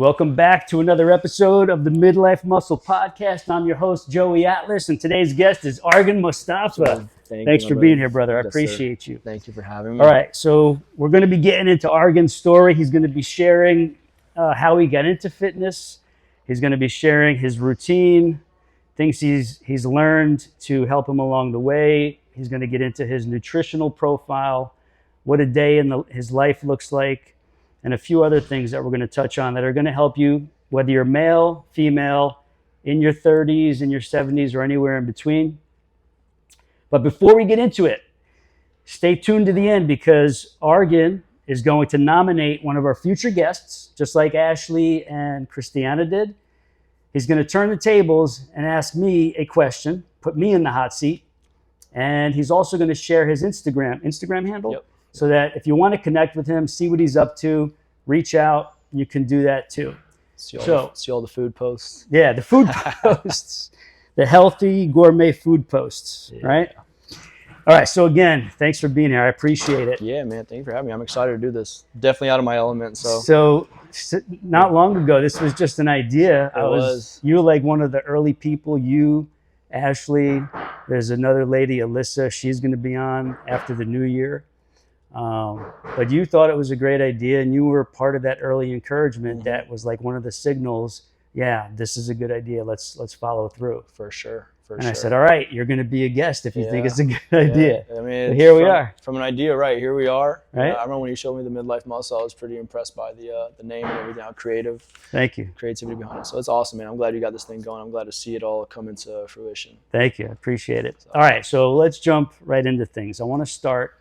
Welcome back to another episode of the MIDLIFE MUSCLE Podcast. I'm your host, Joey Atlas, and today's guest is Argen Mustafa. Thanks for being here, brother. I appreciate you. Thank you for having me. All right, so we're going to be getting into Argen's story. He's going to be sharing how he got into fitness. He's going to be sharing his routine, things he's learned to help him along the way. He's going to get into his nutritional profile, what a day in his life looks like, and a few other things that we're going to touch on that are going to help you, whether you're male, female, in your 30s, in your 70s, or anywhere in between. But before we get into it, stay tuned to the end because Argen is going to nominate one of our future guests, just like Ashley and Christiana did. He's going to turn the tables and ask me a question, put me in the hot seat, and he's also going to share his Instagram handle. Yep. So that if you want to connect with him, see what he's up to, reach out, you can do that too. See all the food posts. Yeah, the food posts, the healthy gourmet food posts, right? All right, so again, thanks for being here. I appreciate it. Yeah, man, thank you for having me. I'm excited to do this. Definitely out of my element. So not long ago, this was just an idea. You were like one of the early people, you, Ashley, there's another lady, Alyssa, she's going to be on after the new year. But you thought it was a great idea, and you were part of that early encouragement that was like one of the signals. Yeah, this is a good idea. Let's follow through. For sure. I said, all right, you're going to be a guest if you think it's a good idea. I mean, so here we are. From an idea, right? Here we are. Right. I remember when you showed me the MIDLIFE Muscle, I was pretty impressed by the name and everything, how creative. Thank you. Creativity behind it. So it's awesome, man. I'm glad you got this thing going. I'm glad to see it all come into fruition. Thank you. I appreciate it. All right, so let's jump right into things. I want to start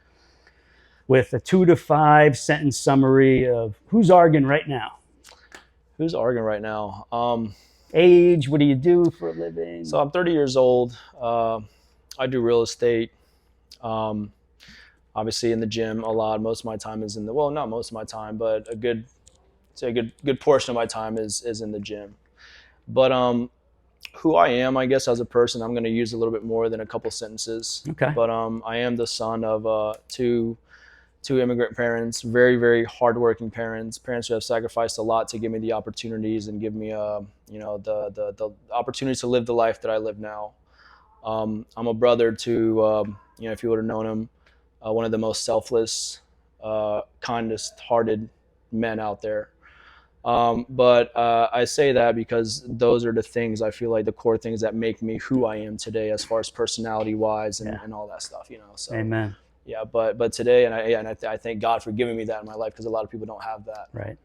with a 2 to 5 sentence summary of who's Argen right now. Who's Argen right now? Age, what do you do for a living? So I'm 30 years old. I do real estate. Obviously in the gym a lot. Most of my time is not most of my time, but a good portion of my time is in the gym. But who I am, I guess, as a person, I'm going to use a little bit more than a couple sentences. Okay. But I am the son of two immigrant parents, very, very hardworking parents who have sacrificed a lot to give me the opportunities and give me, the opportunities to live the life that I live now. I'm a brother to, if you would have known him, one of the most selfless, kindest hearted men out there. But I say that because those are the things I feel like the core things that make me who I am today, as far as personality wise and all that stuff, So. Amen. Yeah, but today, I thank God for giving me that in my life because a lot of people don't have that. Right.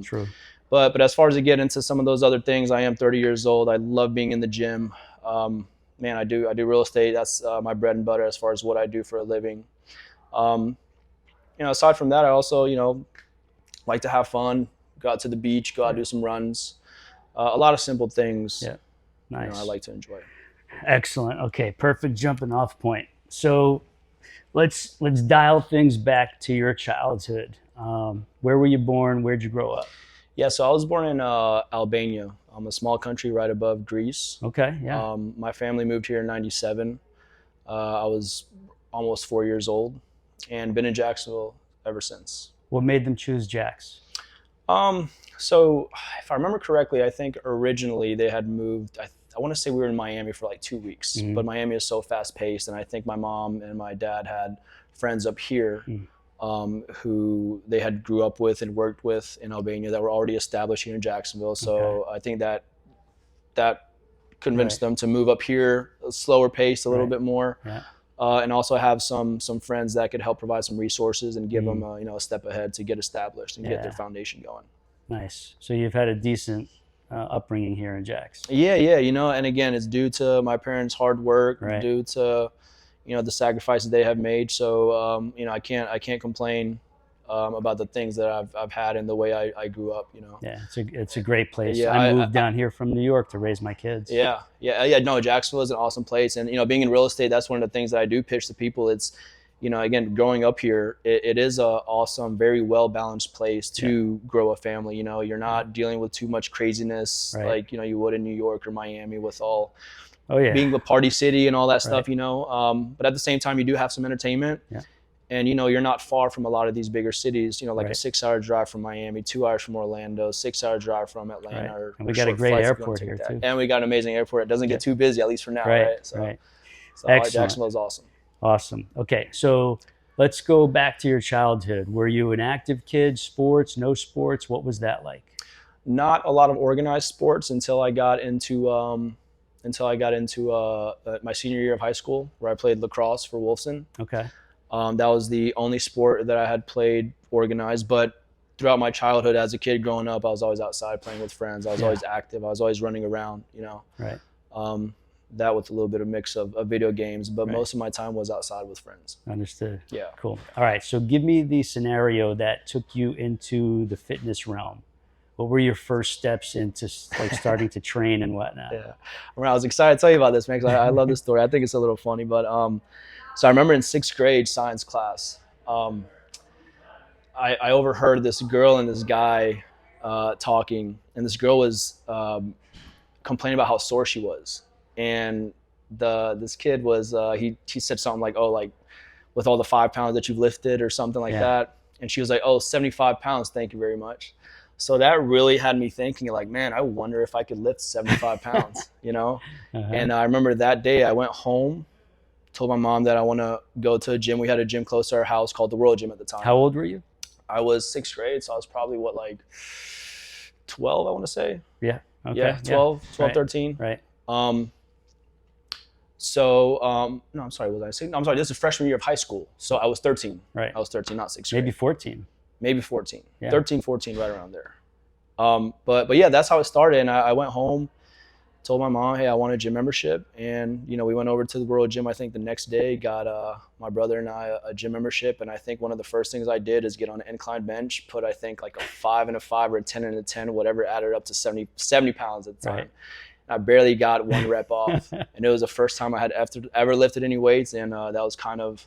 True. But as far as to get into some of those other things, I am 30 years old. I love being in the gym. I do real estate. That's my bread and butter as far as what I do for a living. Aside from that, I also like to have fun, go out to the beach, go out do some runs, a lot of simple things. Yeah, nice. I like to enjoy. Excellent. Okay, perfect jumping off point. So. Let's dial things back to your childhood. Where were you born? Where'd you grow up? Yeah, so I was born in Albania, a small country right above Greece. Okay, yeah. My family moved here in '97. I was almost 4 years old and been in Jacksonville ever since. What made them choose Jax? So if I remember correctly, I think originally they had moved, I want to say we were in Miami for like 2 weeks, but Miami is so fast paced. And I think my mom and my dad had friends up here who they had grew up with and worked with in Albania that were already established here in Jacksonville. So I think that convinced them to move up here, a slower pace, a little bit more. Yeah. And also have some friends that could help provide some resources and give them a step ahead to get established and get their foundation going. Nice. So you've had a decent upbringing here in Jax. Yeah, and again, it's due to my parents' hard work, due to the sacrifices they have made. So I can't complain about the things that I've had and the way I grew up. Yeah, it's a great place. Yeah, I moved down here from New York to raise my kids. Yeah. No, Jacksonville is an awesome place, and being in real estate, that's one of the things that I do pitch to people. It's again, growing up here, it is a awesome, very well-balanced place to grow a family. You're not dealing with too much craziness like, you would in New York or Miami with all being a party city and all that stuff, But at the same time, you do have some entertainment. Yeah. And, you know, you're not far from a lot of these bigger cities, you know, like Right. a 6-hour drive from Miami, 2 hours from Orlando, 6-hour drive from Atlanta. Right. Or, And we or got a short great flights if you wanna airport take here that. too. And we got an amazing airport. It doesn't get too busy, at least for now, Right. right? So, Right. so Excellent. Jacksonville's awesome. Awesome. Okay, so let's go back to your childhood. Were you an active kid? Sports? No sports? What was that like? Not a lot of organized sports until I got into my senior year of high school, where I played lacrosse for Wolfson. Okay. That was the only sport that I had played organized. But throughout my childhood as a kid growing up, I was always outside playing with friends. I was always active. I was always running around, you know. Right. That with a little bit of mix of video games, but Right. most of my time was outside with friends. Understood. Yeah. Cool. All right, so give me the scenario that took you into the fitness realm. What were your first steps into like starting to train and whatnot? Yeah. Well, I was excited to tell you about this, man, because I love this story. I think it's a little funny, but so I remember in 6th grade science class, I overheard this girl and this guy talking, and this girl was complaining about how sore she was, and this kid was he said something like, oh, like with all the 5 pounds that you've lifted or something like that, and she was like, oh, 75 pounds, thank you very much. So that really had me thinking, like, man, I wonder if I could lift 75 pounds, you know? And I remember that day I went home, told my mom that I want to go to a gym. We had a gym close to our house called the World Gym at the time. How old were you? I was 6th grade, so I was probably, like 12, I want to say. Yeah. Okay. Yeah, 12, Right. 13. Right. No, I'm sorry, was I 6? No, I'm sorry, this is freshman year of high school. So I was 13. Right. I was 13, not 6th grade. Maybe 14. Maybe 14. Yeah. 13, 14, right around there. But yeah, that's how it started. And I went home, told my mom, hey, I want a gym membership. And, you know, we went over to the World Gym, I think the next day, got my brother and I a gym membership. And I think one of the first things I did is get on an incline bench, put, I think, like a 5 and a 5 or a 10 and a 10, whatever, added up to 70 pounds at the time. Right. I barely got one rep off. And it was the first time I had ever lifted any weights. And that was kind of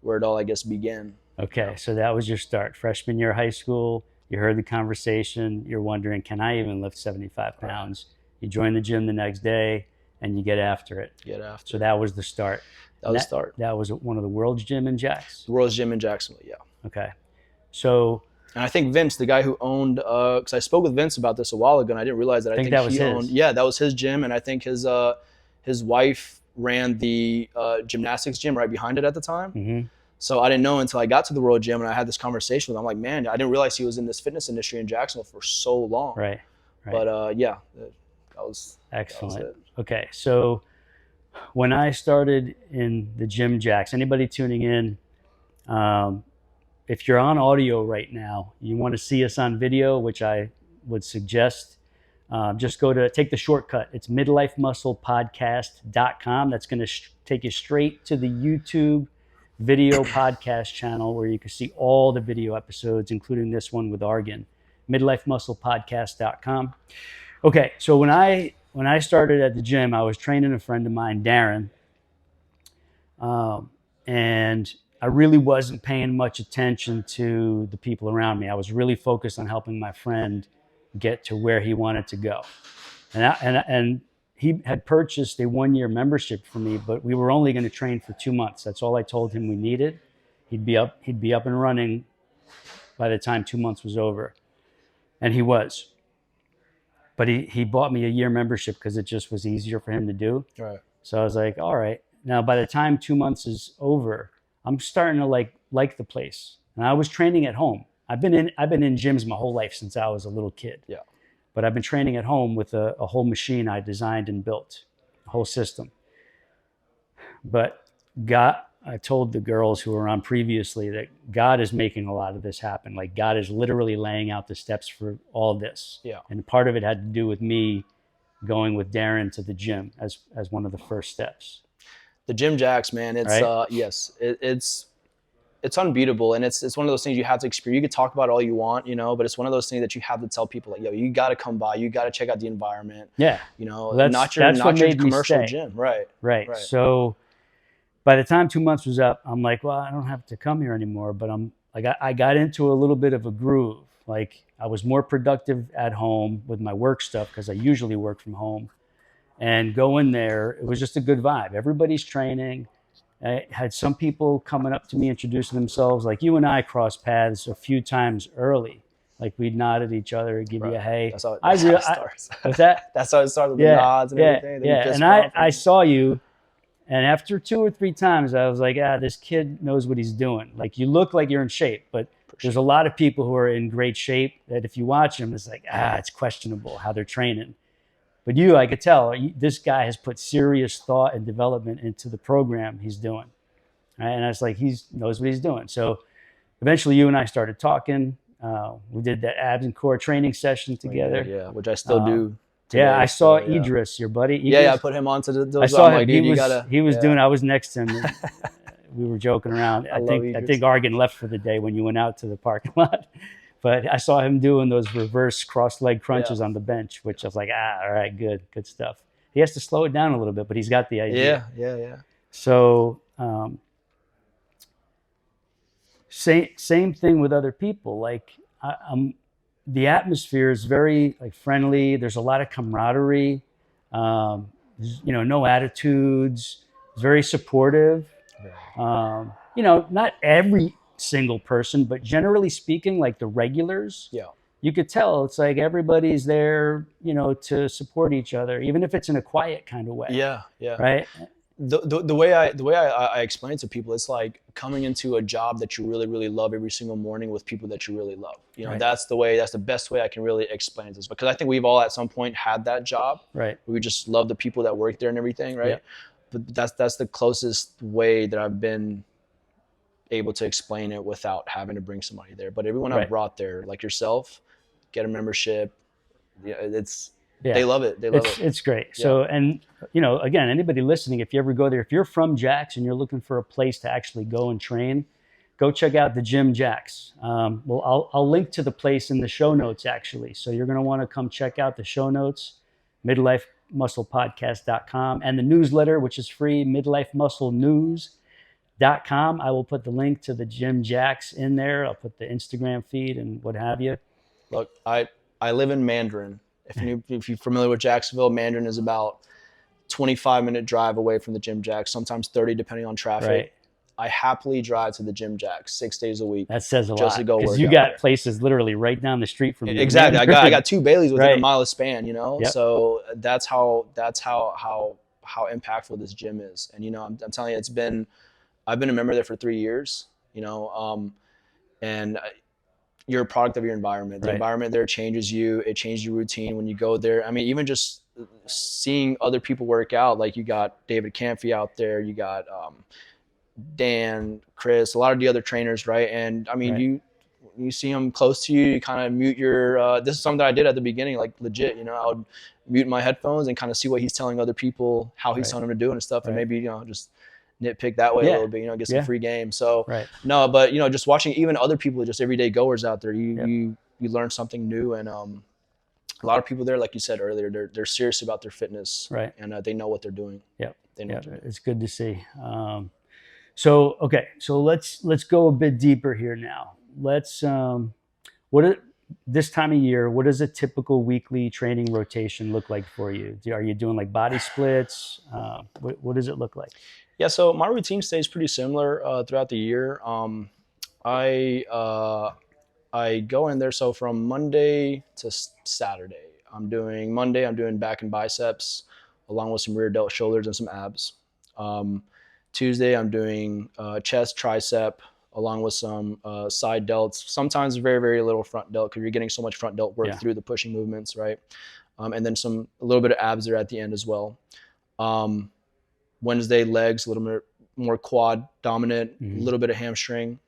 where it all, I guess, began. Okay, so that was your start. Freshman year of high school, you heard the conversation, you're wondering, can I even lift 75 pounds? You join the gym the next day and you get after it. So that was the start. That was the start. That was one of the World's Gym in Jax? The World's Gym in Jacksonville, yeah. Okay. So... And I think Vince, the guy who owned, because I spoke with Vince about this a while ago, and I didn't realize that. I think that was he his. owned. Yeah, that was his gym, and I think his wife ran the gymnastics gym right behind it at the time. Mm-hmm. So I didn't know until I got to the World Gym and I had this conversation with him. I'm like, man, I didn't realize he was in this fitness industry in Jacksonville for so long. Right. But yeah, that was excellent. That was it. Okay, so when I started in the Gym Jax, anybody tuning in, if you're on audio right now, you want to see us on video, which I would suggest, just take the shortcut. It's MIDLIFEMUSCLEPodcast.com. That's going to take you straight to the YouTube video podcast channel where you can see all the video episodes, including this one with Argen. MIDLIFEMUSCLEPodcast.com. Okay, so when I started at the gym, I was training a friend of mine, Darren, and I really wasn't paying much attention to the people around me. I was really focused on helping my friend get to where he wanted to go. And he had purchased a 1-year membership for me, but we were only going to train for 2 months. That's all I told him we needed. He'd be up and running by the time 2 months was over. And he was. But he bought me a year membership because it just was easier for him to do. Right. So I was like, all right. Now, by the time 2 months is over, I'm starting to like the place. And I was training at home. I've been in gyms my whole life since I was a little kid. Yeah. But I've been training at home with a whole machine I designed and built, a whole system. But I told the girls who were on previously that God is making a lot of this happen. Like God is literally laying out the steps for all this. Yeah. And part of it had to do with me going with Darren to the gym as one of the first steps. The Gym Jax, man, it's right? Yes, it's unbeatable, and it's one of those things you have to experience. You could talk about it all you want, you know, but it's one of those things that you have to tell people, like, yo, you got to come by, you got to check out the environment. Yeah, you know, well, not your commercial gym, right? So by the time 2 months was up, I'm like, well, I don't have to come here anymore. But I got into a little bit of a groove. Like I was more productive at home with my work stuff because I usually work from home. And go in there, it was just a good vibe. Everybody's training. I had some people coming up to me, introducing themselves. Like you and I crossed paths a few times early. Like we'd nod at each other, give you a hey. That's how it starts. What's that? That's how it starts with the nods and everything. Then Yeah. And I saw you, and after 2 or 3 times, I was like, this kid knows what he's doing. Like you look like you're in shape, but there's a lot of people who are in great shape that if you watch them, it's like, it's questionable how they're training. But you, I could tell, this guy has put serious thought and development into the program he's doing. Right? And I was like, he knows what he's doing. So eventually you and I started talking. We did that abs and core training session together. Yeah, which I still do. Today, I saw Idris, your buddy. Idris. Yeah, I put him onto those. I saw him. He was doing. I was next to him. We were joking around. I think Argen left for the day when you went out to the parking lot. But I saw him doing those reverse cross leg crunches on the bench, which I was like, all right, good stuff. He has to slow it down a little bit, but he's got the idea. Yeah. So same thing with other people. Like the atmosphere is very like friendly. There's a lot of camaraderie. No attitudes. It's very supportive. Not every single person, but generally speaking, like the regulars, you could tell it's like everybody's there, to support each other, even if it's in a quiet kind of way. Yeah. Right. The way I explain it to people, it's like coming into a job that you really, really love every single morning with people that you really love. Right. That's the best way I can really explain this, because I think we've all at some point had that job. Right. We just love the people that work there and everything. Right. Yep. But that's the closest way that I've been able to explain it without having to bring somebody there. But everyone I've brought there, like yourself, get a membership. They love it. It's great. Yeah. So, and again, anybody listening, if you ever go there, if you're from Jax and you're looking for a place to actually go and train, go check out the Gym Jax. I'll link to the place in the show notes actually. So you're going to want to come check out the show notes, MIDLIFEMUSCLEPodcast.com, and the newsletter, which is free, MIDLIFEMUSCLENews.com. I will put the link to the Gym Jax in there. I'll put the Instagram feed and what have you. Look, I live in Mandarin. If you're familiar with Jacksonville, Mandarin is about 25-minute drive away from the Gym Jax, sometimes 30 depending on traffic. Right. I happily drive to the Gym Jax 6 days a week. That says a just lot. To go because work you got there. Places literally right down the street from you. Exactly. I got 2 Baileys within a mile of span. Yep. So that's how impactful this gym is. And I'm telling you, I've been a member there for 3 years. And you're a product of your environment. The environment there changes you. It changes your routine when you go there. I mean, even just seeing other people work out, like you got David Camphy out there, you got Dan, Chris, a lot of the other trainers, right? And I mean, you see them close to you, you kind of mute your, this is something that I did at the beginning, like legit, I would mute my headphones and kind of see what he's telling other people, how he's telling them to do and stuff. And maybe, just nitpick that way a little bit, get some free game. So no, but just watching even other people, just everyday goers out there, you learn something new. And a lot of people there, like you said earlier, they're serious about their fitness, and they know what they're doing. They know what they're doing. It's good to see. So let's go a bit deeper here now. Let's this time of year, what does a typical weekly training rotation look like for you? Are you doing like body splits? What does it look like? Yeah, so my routine stays pretty similar throughout the year. I go in there, so from Monday to Saturday, I'm doing back and biceps, along with some rear delt shoulders and some abs. Tuesday, I'm doing chest, tricep, along with some side delts. Sometimes very, very little front delt, because you're getting so much front delt work through the pushing movements, right? And then a little bit of abs there at the end as well. Wednesday, legs, a little bit more quad dominant, a little bit of hamstring.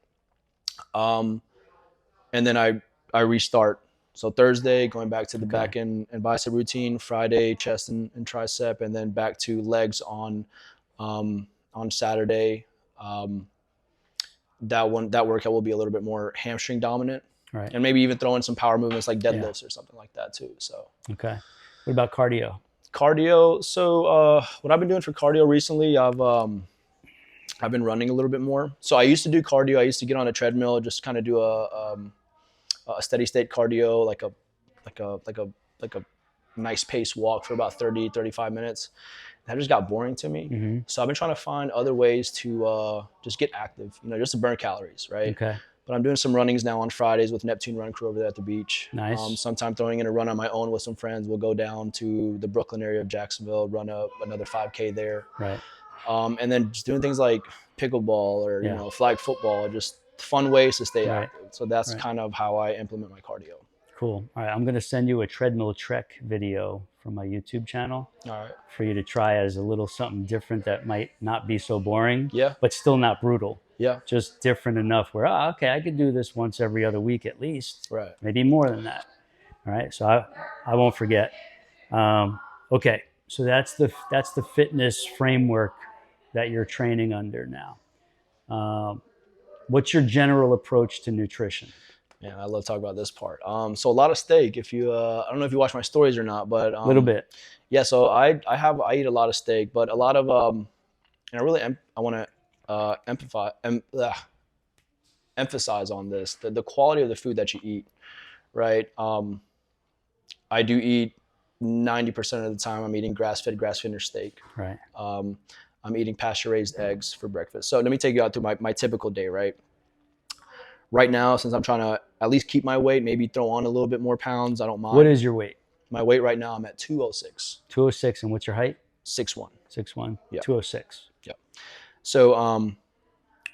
And then I restart. So Thursday, going back to the back end and bicep routine. Friday, chest and tricep, and then back to legs on Saturday. That workout will be a little bit more hamstring dominant. Right. And maybe even throw in some power movements like deadlifts or something like that too. So. Okay. What about cardio? Cardio. So what I've been doing for cardio recently, I've been running a little bit more. So I used to do cardio. I used to get on a treadmill, just kind of do a steady state cardio, like a nice pace walk for about 30, 35 minutes. That just got boring to me. Mm-hmm. So I've been trying to find other ways to just get active, just to burn calories, right? Okay. But I'm doing some runnings now on Fridays with Neptune Run Crew over there at the beach. Nice. Sometime throwing in a run on my own with some friends. We'll go down to the Brooklyn area of Jacksonville, run up another 5K there. Right. And then just doing things like pickleball or, flag football, just fun ways to stay active. So that's kind of how I implement my cardio. Cool. All right. I'm going to send you a treadmill trek video from my YouTube channel. All right. For you to try as a little something different that might not be so boring. Yeah. But still not brutal. Yeah. Just different enough where, okay, I could do this once every other week at least. Right. Maybe more than that. All right. So I won't forget. Okay. So that's the fitness framework that you're training under now. What's your general approach to nutrition? Yeah, I love talking about this part. So a lot of steak. If you, I don't know if you watch my stories or not, but a little bit. Yeah. So I eat a lot of steak, but a lot of and I want to emphasize on this the quality of the food that you eat, right? I do eat 90% of the time. I'm eating grass-fed, grass-finished steak. Right. I'm eating pasture-raised eggs for breakfast. So let me take you out to my typical day, right? Right now, since I'm trying to at least keep my weight, maybe throw on a little bit more pounds, I don't mind. What is your weight? My weight right now, I'm at 206. 206, and what's your height? 6'1". 6'1", Yeah. 206. Yeah. So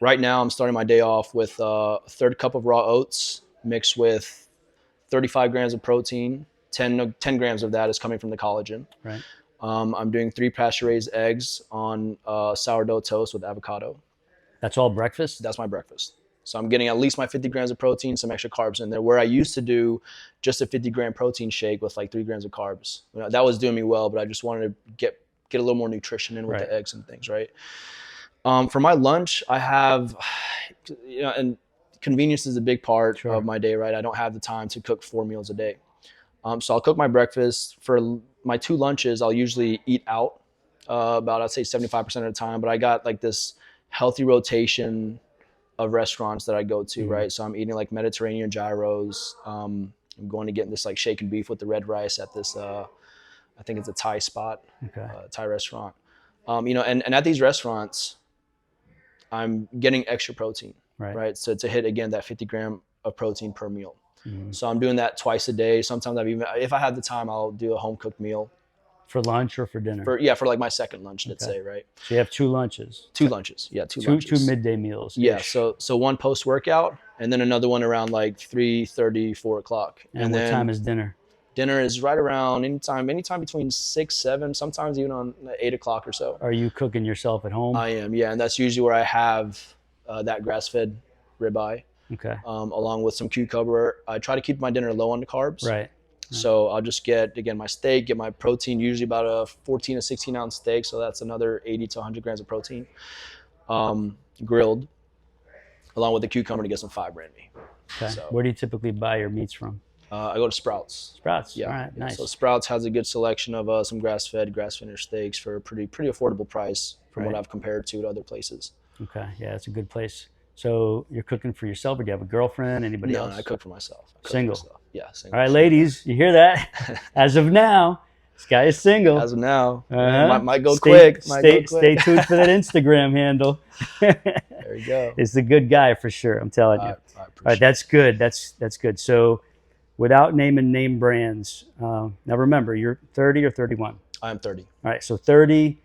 right now, I'm starting my day off with a third cup of raw oats mixed with 35 grams of protein. 10 grams of that is coming from the collagen. Right. I'm doing 3 pasture-raised eggs on sourdough toast with avocado. That's all breakfast? That's my breakfast. So I'm getting at least my 50 grams of protein, some extra carbs in there, where I used to do just a 50-gram protein shake with like 3 grams of carbs. That was doing me well, but I just wanted to get a little more nutrition in with the eggs and things, right? For my lunch, I have, and convenience is a big part of my day, right? I don't have the time to cook 4 meals a day. So I'll cook my breakfast. For my 2 lunches, I'll usually eat out about, I'd say 75% of the time, but I got like this healthy rotation of restaurants that I go to, right? So I'm eating like Mediterranean gyros. I'm going to get this like shaken beef with the red rice at this, I think it's a Thai spot, Thai restaurant. And at these restaurants, I'm getting extra protein, right? So to hit, again, that 50 gram of protein per meal. So I'm doing that twice a day. Sometimes if I have the time, I'll do a home cooked meal. For lunch or for dinner? For like my second lunch, let's say, right? So you have 2 lunches? 2 lunches, yeah, 2 lunches. 2 midday meals. Yeah, so one post-workout, and then another one around like 3:30, 4 o'clock. And what time is dinner? Dinner is right around anytime between 6, 7, sometimes even on 8 o'clock or so. Are you cooking yourself at home? I am, yeah, and that's usually where I have that grass-fed ribeye. Okay. Along with some cucumber. I try to keep my dinner low on the carbs. Right. So I'll just get, again, my steak, get my protein, usually about a 14 to 16 ounce steak. So that's another 80 to 100 grams of protein, grilled, along with the cucumber to get some fiber in me. Okay. So, where do you typically buy your meats from? I go to Sprouts. Sprouts. Yeah. All right. Nice. So Sprouts has a good selection of some grass-fed, grass-finished steaks for a pretty affordable price from what I've compared to at other places. Okay. Yeah, it's a good place. So you're cooking for yourself, or do you have a girlfriend, anybody else? No, I cook for myself. Single? Yeah, single. All right, ladies, you hear that? As of now, this guy is single. As of now. Uh-huh. Might go quick. Stay tuned for that Instagram handle. There you go. It's a good guy for sure, I'm telling you. I All right, that's good. That's good. So without naming name brands, now remember, you're 30 or 31? I'm 30. All right, so 30,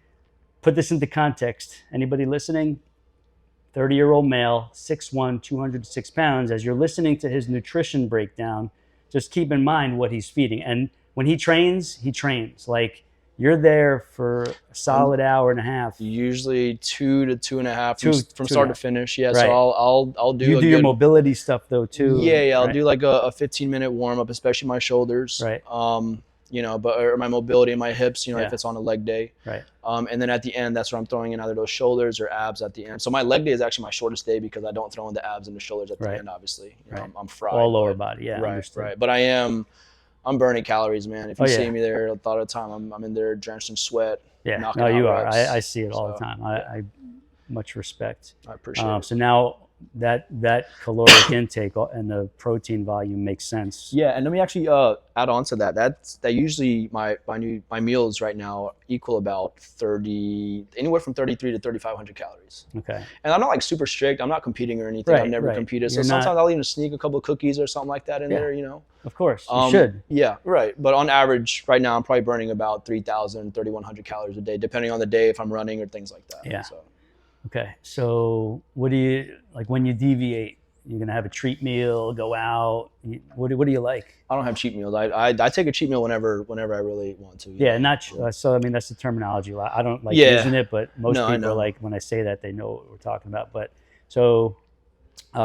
put this into context. Anybody listening? 30-year-old male, 6'1", 206 pounds. As you're listening to his nutrition breakdown, just keep in mind what he's feeding. And when he trains, Like, you're there for a solid hour and a half. Usually 2 to 2.5 from start to finish. Yeah, right. So I'll do. You do your mobility stuff though too. Yeah. I'll do like a 15-minute warm up, especially my shoulders. Right. Or my mobility in my hips. If it's on a leg day. Right. And then at the end, that's where I'm throwing in either those shoulders or abs at the end. So my leg day is actually my shortest day because I don't throw in the abs and the shoulders at the end. Obviously, I'm fried. All lower body. Yeah. Right. But I'm burning calories, man. If you see me there a lot of the time, I'm in there drenched in sweat. Yeah, no, you are. I see it all the time. I much respect. I appreciate it. So now that caloric intake and the protein volume makes sense. Yeah, and let me actually add on to that. That usually my meals right now equal about anywhere from 33 to 3,500 calories. Okay. And I'm not like super strict. I'm not competing or anything. I've never competed. So sometimes I'll even sneak a couple of cookies or something like that in there, you know. Of course, you should. Yeah, right. But on average, right now, I'm probably burning about 3,000, 3,100 calories a day, depending on the day, if I'm running or things like that. Yeah. So. Okay. So what do you, like when you deviate, you're going to have a treat meal, go out? What do you like? I don't have cheat meals. I take a cheat meal whenever I really want to. Yeah, not so. I mean, that's the terminology. I don't like using it, but most people like when I say that they know what we're talking about. But so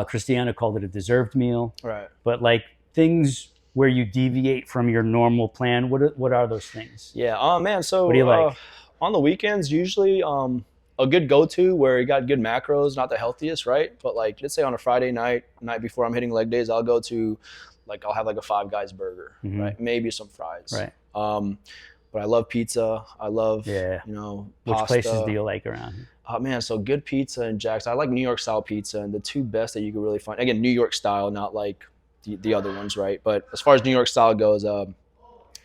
Christiana called it a deserved meal. Right. But like things where you deviate from your normal plan, what are those things? Yeah. Oh man. So what do you like? On the weekends, usually a good go-to where you got good macros, not the healthiest, right? But like, let's say on a Friday night before I'm hitting leg days, I'll go to I'll have like a Five Guys burger, right? Maybe some fries. Right. But I love pizza. I love, you know, Which pasta. places do you like around? Man, so good pizza in Jackson. I like New York style pizza, and the two best that you can really find, again, New York style, not like the other ones, right? But as far as New York style goes,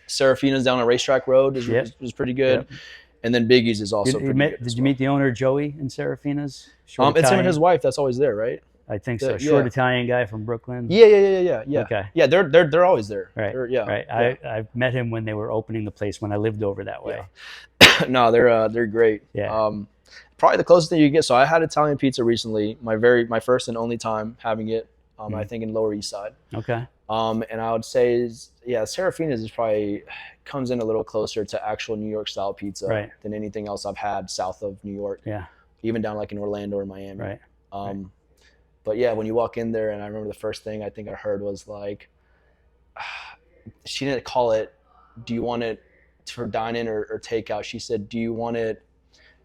Serafina's down on Racetrack Road is pretty good. Yep. And then Biggie's is also pretty good. Did you meet the owner, Joey, in Serafina's? It's him and his wife that's always there, right? I think so. Short Italian guy from Brooklyn. Yeah. Okay. Yeah, they're always there. Right. Right. Yeah. I met him when they were opening the place when I lived over that way. Yeah. No, they're great. Yeah. Probably the closest thing you get. So I had Italian pizza recently. My first and only time having it. I think in Lower East Side. Okay. And I would say, Serafina's is probably comes in a little closer to actual New York style pizza than anything else I've had south of New York. Yeah. Even down like in Orlando or Miami. Right. But yeah, when you walk in there, and I remember the first thing I think I heard was like, she didn't call it, do you want it for dine-in or takeout? She said, do you want it?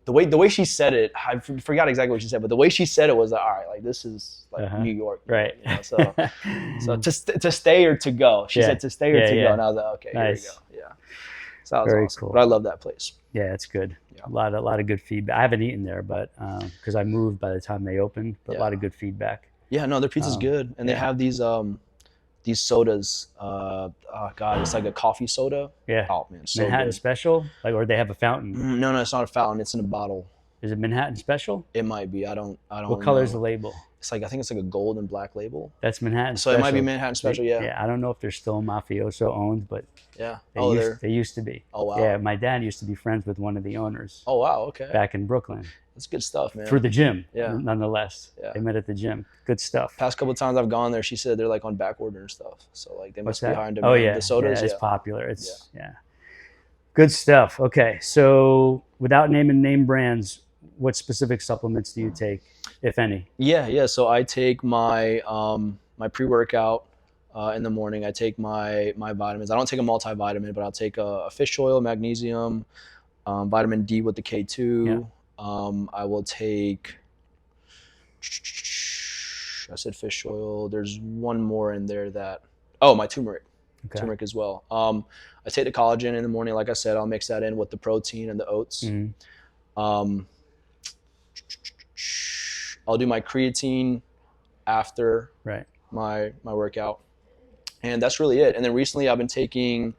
The way she said it, I forgot exactly what she said, but the way she said it was like, all right, like this is like New York, right? You know? So to stay or to go. She said to stay or to go, and I was like, okay, nice. Here we go. Yeah, so that was very awesome. cool. But I love that place. Yeah, it's good. Yeah. A lot of good feedback. I haven't eaten there, but because I moved by the time they opened, but a lot of good feedback. Yeah, no, their pizza's good, and they have these sodas. Oh God, it's like a coffee soda. Yeah. Oh man, so Manhattan good. Special, or they have a fountain. No, it's not a fountain. It's in a bottle. Is it Manhattan Special? It might be. I don't. What color is the label? It's like, I think it's like a gold and black label. That's Manhattan So Special. it might be Manhattan Special. Yeah. Yeah. I don't know if they're still mafioso owned, but yeah. They used to be. Oh wow. Yeah, my dad used to be friends with one of the owners. Oh wow. Okay. Back in Brooklyn. That's good stuff, man. Through the gym. Yeah. Nonetheless. Yeah. They met at the gym. Good stuff. Past couple of times I've gone there, she said they're like on back order and stuff. So like they must be high in demand. Oh yeah. The sodas. Yeah, it's popular. It's Good stuff. Okay. So without naming name brands, what specific supplements do you take, if any? Yeah. So I take my my pre-workout in the morning. I take my vitamins. I don't take a multivitamin, but I'll take a fish oil, magnesium, vitamin D with the K2. Yeah. I will take, I said fish oil. There's one more in there my turmeric. Okay. Turmeric as well. I take the collagen in the morning. Like I said, I'll mix that in with the protein and the oats. Mm-hmm. I'll do my creatine after my workout, and that's really it. And then recently I've been taking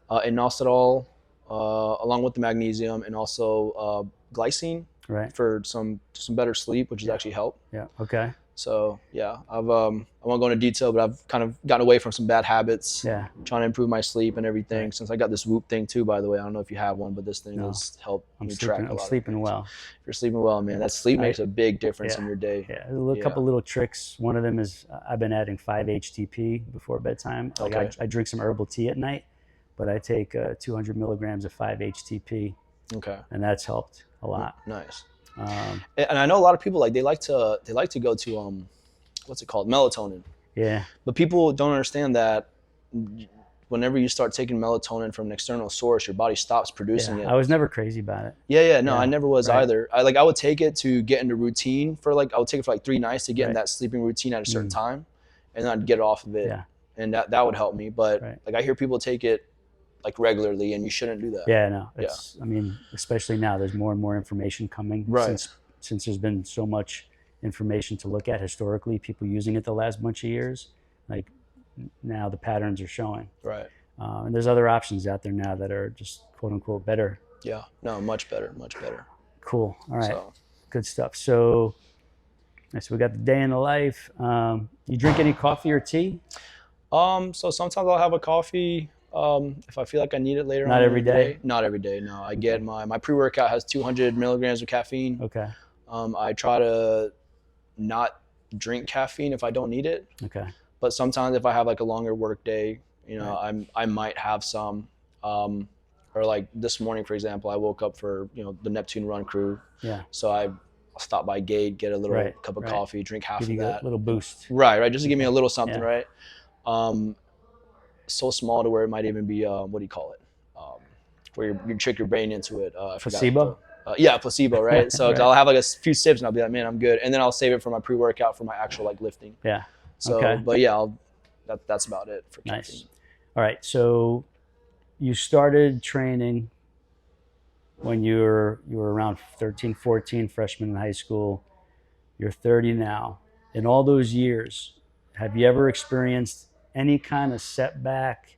inositol along with the magnesium, and also glycine for some better sleep, which has actually helped. Yeah. Okay. So yeah, I won't go into detail, but I've kind of gotten away from some bad habits. Yeah. Trying to improve my sleep and everything. Since I got this Whoop thing too, by the way. I don't know if you have one, but this thing has helped me track a lot. I'm sleeping well. If you're sleeping well, man, that sleep makes a big difference in your day. Yeah. A couple little tricks. One of them is I've been adding 5-HTP before bedtime. Like I drink some herbal tea at night, but I take 200 milligrams of 5-HTP. Okay. And that's helped a lot. Nice. And I know a lot of people they like to go to what's it called, melatonin. Yeah. But people don't understand that whenever you start taking melatonin from an external source, your body stops producing it. I was never crazy about it. Yeah. No, I never was either. I would take it to get into routine I would take it for like 3 nights to get in that sleeping routine at a certain time, and then I'd get off of it. Yeah. And that would help me. But like I hear people take it like regularly, and you shouldn't do that. Yeah, no. I mean, especially now, there's more and more information coming since there's been so much information to look at historically, people using it the last bunch of years. Like now the patterns are showing. Right. And there's other options out there now that are just quote unquote better. Yeah. No, much better. Much better. Cool. All right. So. Good stuff. So we got the day in the life. You drink any coffee or tea? So sometimes I'll have a coffee if I feel like I need it later on. Not every day? Not every day, no. I get my pre-workout has 200 milligrams of caffeine. Okay. I try to not drink caffeine if I don't need it. Okay. But sometimes if I have like a longer work day, I might have some. Or like this morning, for example, I woke up for, the Neptune run crew. Yeah. So I'll stop by Gate, get a little cup of right. coffee, drink half Give of you that. a little boost. Right, just to give me a little something, Yeah. right? So small to where it might even be, what do you call it? Where you trick your brain into it. I forgot. Placebo? Yeah, placebo, right? So Right. I'll have like a few sips and I'll be like, man, I'm good. And then I'll save it for my pre-workout for my actual like lifting. Yeah. So, Okay. but yeah, that's about it for caffeine. Nice. All right. So you started training when you were around 13, 14, freshman in high school. You're 30 now. In all those years, have you ever experienced any kind of setback,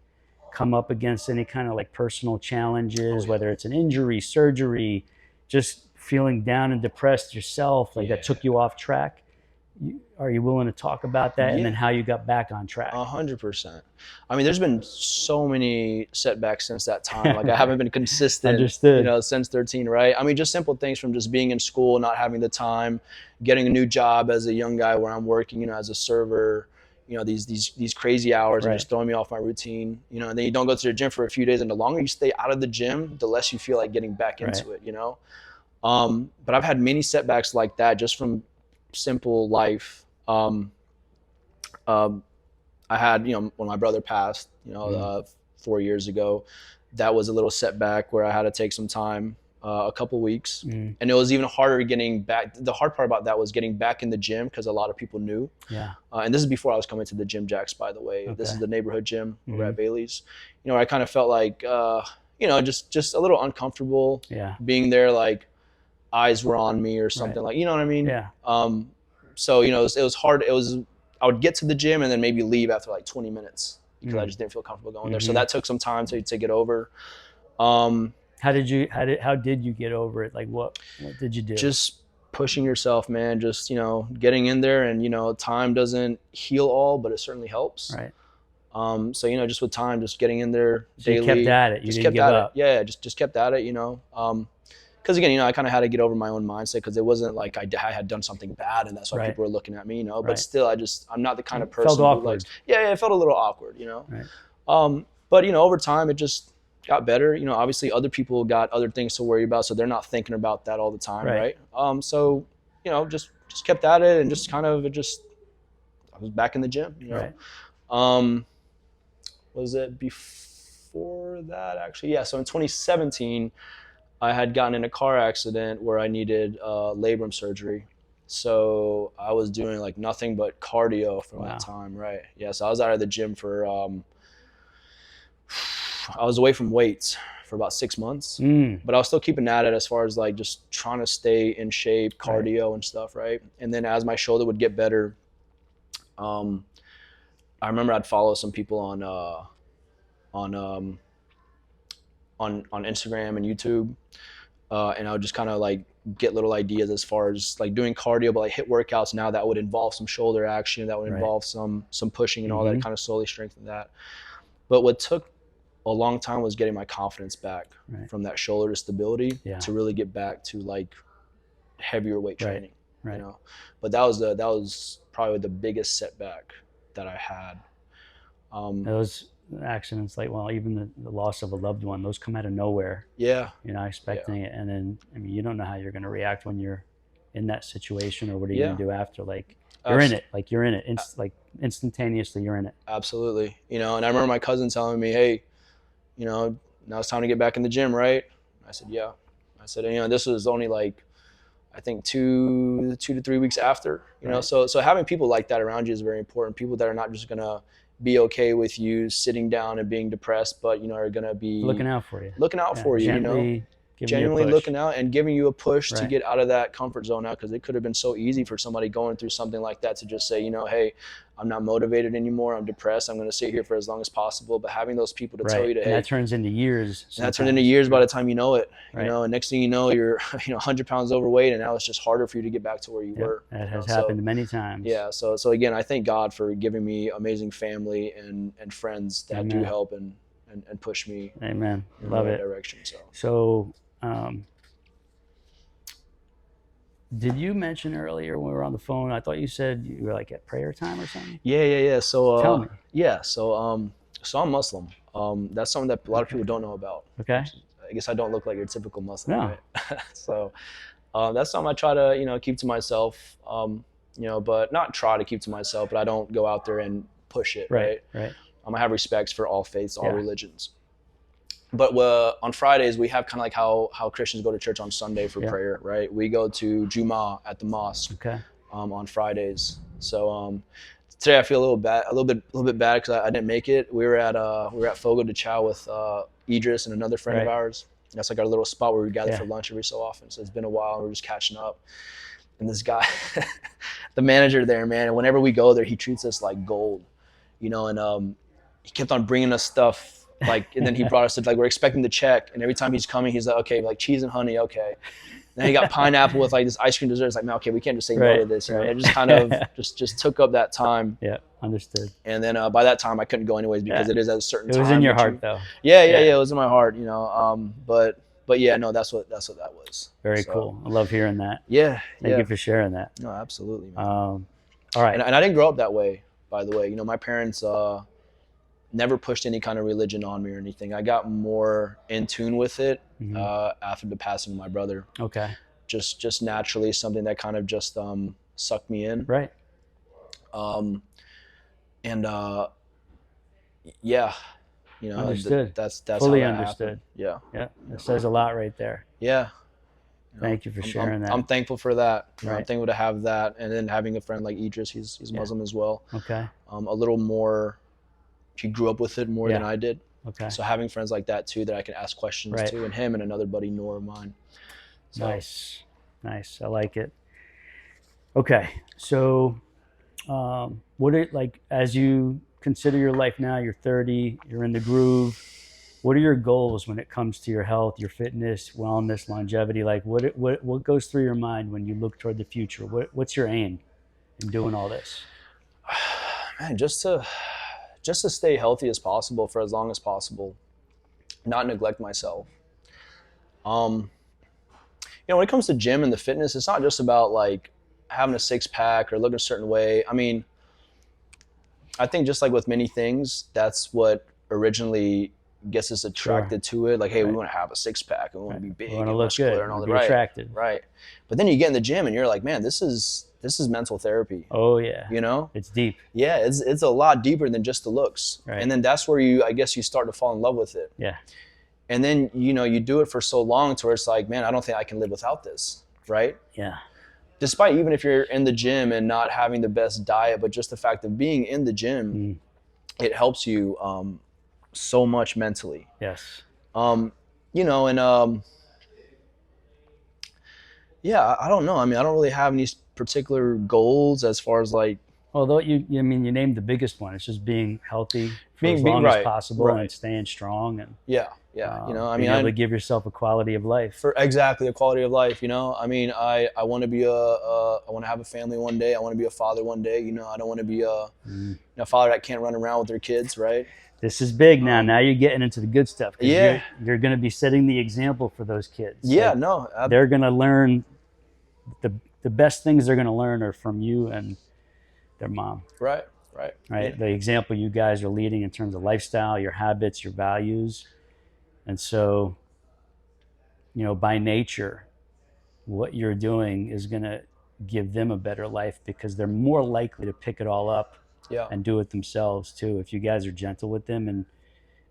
come up against any kind of like personal challenges, whether it's an injury, surgery, just feeling down and depressed yourself, like that took you off track? Are you willing to talk about that and then how you got back on track? 100%. I mean, there's been so many setbacks since that time. Like I haven't been consistent, Understood. Since 13, right? I mean, just simple things from just being in school, not having the time, getting a new job as a young guy where I'm working, as a server, these crazy hours and just throwing me off my routine, and then you don't go to the gym for a few days, and the longer you stay out of the gym, the less you feel like getting back into it, But I've had many setbacks like that just from simple life. I had, when my brother passed, 4 years ago, that was a little setback where I had to take some time, a couple weeks. And it was even harder getting back. The hard part about that was getting back in the gym because a lot of people knew. Yeah. And this is before I was coming to the Gym Jacks, by the way. Okay. This is the neighborhood gym over at Bailey's. I kind of felt like, just a little uncomfortable being there, like eyes were on me or something, like, you know what I mean? Yeah. So, it was hard. I would get to the gym and then maybe leave after like 20 minutes because I just didn't feel comfortable going there. So that took some time to get over. How did you get over it? Like what did you do? Just pushing yourself, man. Just, getting in there and, time doesn't heal all, but it certainly helps. Right. So, just with time, just getting in there daily. You kept at it. You didn't give up. Yeah, just kept at it, because again, I kind of had to get over my own mindset because it wasn't like I had done something bad and that's why people were looking at me, But still, I'm not the kind of person felt awkward. It felt a little awkward, Right. But over time, it just got better. Obviously, other people got other things to worry about, so they're not thinking about that all the time, right? So just kept at it and just kind of I was back in the gym, Right. Was it before that actually? Yeah. So in 2017. I had gotten in a car accident where I needed labrum surgery. So I was doing like nothing but cardio for that time, right? Yeah, so I was out of the gym for, I was away from weights for about 6 months, but I was still keeping at it as far as like just trying to stay in shape, cardio and stuff, right? And then as my shoulder would get better, I remember I'd follow some people on Instagram and YouTube, and I would just kind of like get little ideas as far as like doing cardio, but like hit workouts now that would involve some shoulder action, that would involve some pushing and all that, kind of slowly strengthen that. But what took a long time was getting my confidence back from that shoulder to stability to really get back to like heavier weight training, But that was probably the biggest setback that I had. Those accidents, like, well, even the loss of a loved one, those come out of nowhere. Yeah. You're not expecting it. And then, I mean, you don't know how you're going to react when you're in that situation, or what are you going to do after? Like, you're in it. Like, you're in it. Like, instantaneously, you're in it. Absolutely. And I remember my cousin telling me, hey, now it's time to get back in the gym, right? I said, yeah. I said, this was only like, I think 2 to 3 weeks after, know, so having people like that around you is very important. People that are not just going to be okay with you sitting down and being depressed, but, are going to be looking out for you. Looking out for you, gently genuinely looking out and giving you a push to Right. get out of that comfort zone out, because it could have been so easy for somebody going through something like that to just say, you know, hey, I'm not motivated anymore, I'm depressed, I'm going to sit here for as long as possible. But having those people to tell you to, and hey, that turns into years. and that turned into years by the time you know it, you Right. know, and next thing you know, you're 100 pounds overweight, and now it's just harder for you to get back to where you Yep. were. That has So, happened many times. yeah, so again, I thank God for giving me amazing family and friends that do Amen. help and push me Amen. in Love the right it. direction. So, did you mention earlier when we were on the phone, I thought you said you were like at prayer time or something? Yeah. So Tell me. Yeah, so I'm Muslim. That's something that a lot of people don't know about. Okay. I guess I don't look like your typical Muslim, No. right? So that's something I try to, you know, keep to myself. You know, but not try to keep to myself, but I don't go out there and push it, right? Right. I have respects for all faiths, all Yeah. religions. But on Fridays, we have kind of like how Christians go to church on Sunday for Yeah. prayer, right? We go to Jummah at the mosque Okay. on Fridays. So today I feel a little bit bad because I didn't make it. We were at Fogo de Chao with Idris and another friend of Right. ours. That's like our little spot where we gather Yeah. for lunch every so often. So it's been a while, and we're just catching up. And this guy, the manager there, man, and whenever we go there, he treats us like gold, you know. And he kept on bringing us stuff. Like, and then he brought us to, like, we're expecting the check, and every time he's coming, he's like, okay, like cheese and honey, okay. And then he got pineapple with like this ice cream dessert. It's like, man, okay, we can't just say no to this. You know? It just kind of just took up that time. Yeah, understood. And then by that time, I couldn't go anyways because it is at a certain time. It was in your heart, though. Yeah, it was in my heart, you know. But yeah, no, that's what that was. Very So, cool. I love hearing that. Yeah, Thank you for sharing that. No, absolutely, man. All right. And I didn't grow up that way, by the way. You know, my parents never pushed any kind of religion on me or anything. I got more in tune with it after the passing of my brother. Okay. Just naturally, something that kind of just sucked me in. Right. Yeah, you know, Understood. That's Fully how that understood. happened. Yeah. Yeah. That says a lot right there. Yeah. You know, Thank you for sharing that. I'm thankful for that. You know, I'm Right. thankful to have that, and then having a friend like Idris, he's Muslim as well. Okay. A little more, he grew up with it more than I did. Okay. So having friends like that too, that I can ask questions Right. to, and him and another buddy, Noor, of mine. So, Nice. I like it. Okay. So, what are, like, as you consider your life now, you're 30, you're in the groove. What are your goals when it comes to your health, your fitness, wellness, longevity? Like, what goes through your mind when you look toward the future? What's your aim in doing all this? Man, just to stay healthy as possible for as long as possible, not neglect myself. You know, when it comes to gym and the fitness, it's not just about like having a six pack or looking a certain way. I mean, I think just like with many things, that's what originally gets us attracted to it. Like, hey, we want to have a six pack and we want to be big and muscular and all that. Be attracted. Right. But then you get in the gym and you're like, man, this is mental therapy. Oh yeah. You know? It's deep. Yeah, it's a lot deeper than just the looks. Right. And then that's where you start to fall in love with it. Yeah. And then, you know, you do it for so long to where it's like, man, I don't think I can live without this. Right. Yeah. Despite even if you're in the gym and not having the best diet, but just the fact of being in the gym, it helps you so much mentally. Yes. You know, and yeah, I don't know. I mean, I don't really have any particular goals as far as like. Although you named the biggest one. It's just being healthy for as Being long right, as possible right. and staying strong and Yeah. You know, I mean, being able to give yourself a quality of life. for exactly the quality of life. You know, I mean, I want to be I want to have a family one day. I want to be a father one day. You know, I don't want to be a father that can't run around with their kids, right? This is big now. Now you're getting into the good stuff. 'Cause Yeah. You're going to be setting the example for those kids. Yeah, Like, no. they're going to learn the best things they're going to learn are from you and their mom. Right. Right. Yeah. The example you guys are leading in terms of lifestyle, your habits, your values. And so, you know, by nature, what you're doing is going to give them a better life because they're more likely to pick it all up Yeah. and do it themselves too. If you guys are gentle with them and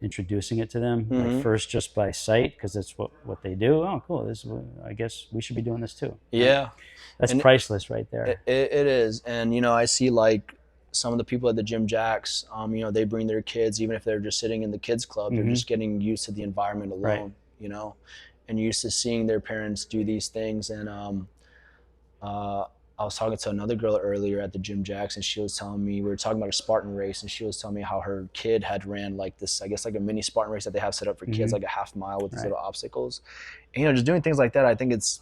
introducing it to them, like first just by sight, because that's what they do. Oh, cool. I guess we should be doing this too. Yeah. That's And priceless right there. It is. And, you know, I see like some of the people at the Gym Jacks, you know, they bring their kids, even if they're just sitting in the kids club, they're just getting used to the environment alone, Right. you know? and used to seeing their parents do these things. And I was talking to another girl earlier at the gym, Jackson. She was telling me, we were talking about a Spartan race, and she was telling me how her kid had ran like this, I guess like a mini Spartan race that they have set up for kids, like a half mile with these little obstacles. And, you know, just doing things like that, I think it's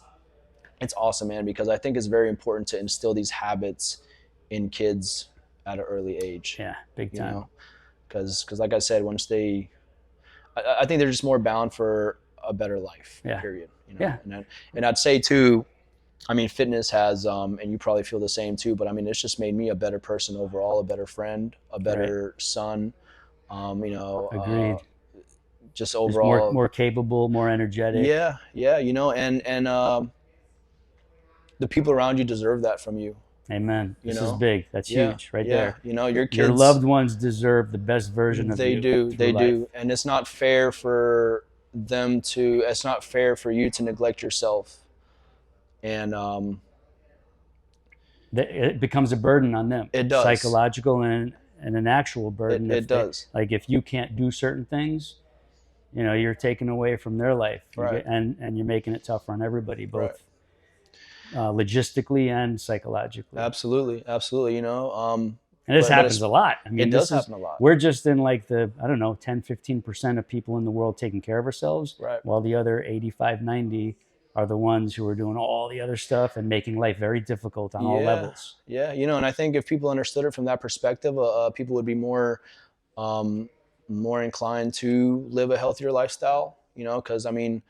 awesome, man, because I think it's very important to instill these habits in kids at an early age. Yeah, big time. You know? Because like I said, once I think they're just more bound for a better life, period. You know? Yeah. And I'd say too, I mean, fitness has, and you probably feel the same too, but I mean, it's just made me a better person overall, a better friend, a better son, you know. Agreed. Just overall. More capable, more energetic. Yeah, you know, and the people around you deserve that from you. Amen. This is big. That's huge right there. You know, your kids. Your loved ones deserve the best version of you. They do. And it's not fair for it's not fair for you to neglect yourself. And it becomes a burden on them. It does. Psychological and an actual burden. It does. Like if you can't do certain things, you know, you're taking away from their life. Right. And you're making it tougher on everybody, both logistically and psychologically. Absolutely. You know, and this happens a lot. I mean, it does happen a lot. We're just in like the, I don't know, 10, 15% of people in the world taking care of ourselves, while the other 85, 90 are the ones who are doing all the other stuff and making life very difficult on all levels. Yeah, you know, and I think if people understood it from that perspective, people would be more inclined to live a healthier lifestyle, you know, because I mean,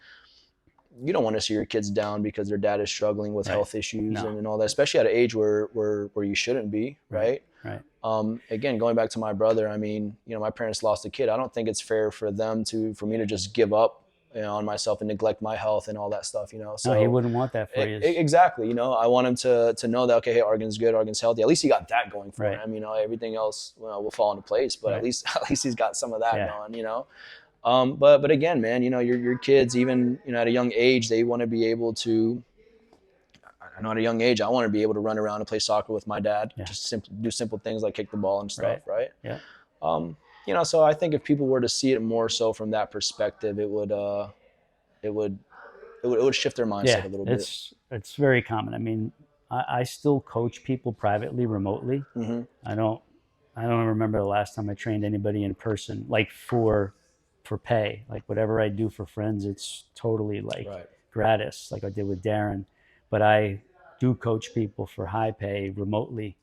you don't want to see your kids down because their dad is struggling with health issues and all that, especially at an age where you shouldn't be, right? Again, going back to my brother, I mean, you know, my parents lost a kid. I don't think it's fair for me to just give up, you know, on myself and neglect my health and all that stuff, you know. So no, he wouldn't want that for you. Exactly, you know. I want him to know that, okay, hey, Argen's good, Argen's healthy. At least he got that going for him, you know. Everything else, will fall into place, but at least he's got some of that going, you know. But again, man, you know, your kids, even, you know, at a young age, they want to be able to. I know at a young age, I want to be able to run around and play soccer with my dad. Just do simple things like kick the ball and stuff, right? Yeah. You know, so I think if people were to see it more so from that perspective, it would shift their mindset a little bit. It's very common. I mean, I still coach people privately, remotely. I don't remember the last time I trained anybody in person, like for pay. Like whatever I do for friends, it's totally like gratis, like I did with Darren. But I do coach people for high pay remotely.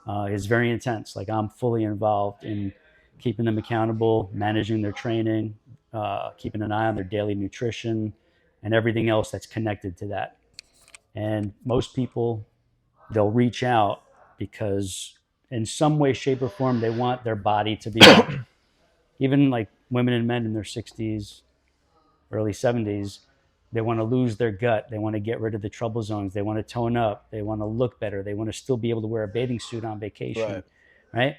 It's very intense. Like I'm fully involved in keeping them accountable, managing their training, keeping an eye on their daily nutrition, and everything else that's connected to that. And most people, they'll reach out because in some way, shape, or form, they want their body to be better. Even like women and men in their 60s, early 70s, they want to lose their gut. They want to get rid of the trouble zones. They want to tone up. They want to look better. They want to still be able to wear a bathing suit on vacation, right?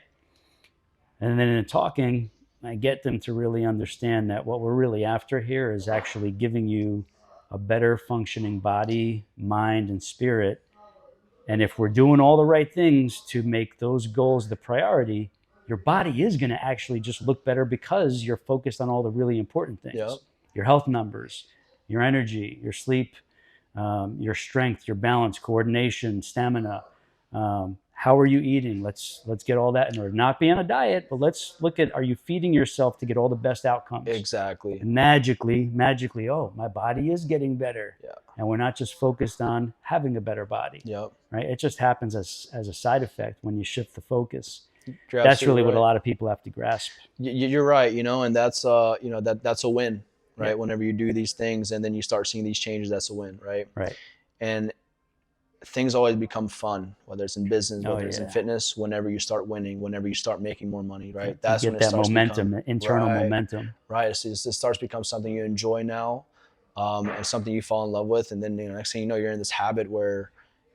And then in talking, I get them to really understand that what we're really after here is actually giving you a better functioning body, mind, and spirit. And if we're doing all the right things to make those goals the priority, your body is going to actually just look better because you're focused on all the really important things. Your health numbers, your energy, your sleep, your strength, your balance, coordination, stamina. How are you eating? Let's get all that in order. Not be on a diet, but let's look at, are you feeding yourself to get all the best outcomes? Exactly. And magically, oh, my body is getting better. And we're not just focused on having a better body. Right? It just happens as a side effect when you shift the focus. That's really what a lot of people have to grasp. You're right, you know, and that's you know, that's a win, right? Whenever you do these things and then you start seeing these changes, that's a win, right? And things always become fun, whether it's in business, whether it's in fitness. Whenever you start winning, whenever you start making more money, right? That's when it starts momentum, internal momentum. Right. It starts to become something you enjoy now, and something you fall in love with, and then, you know, next thing you know, you're in this habit where,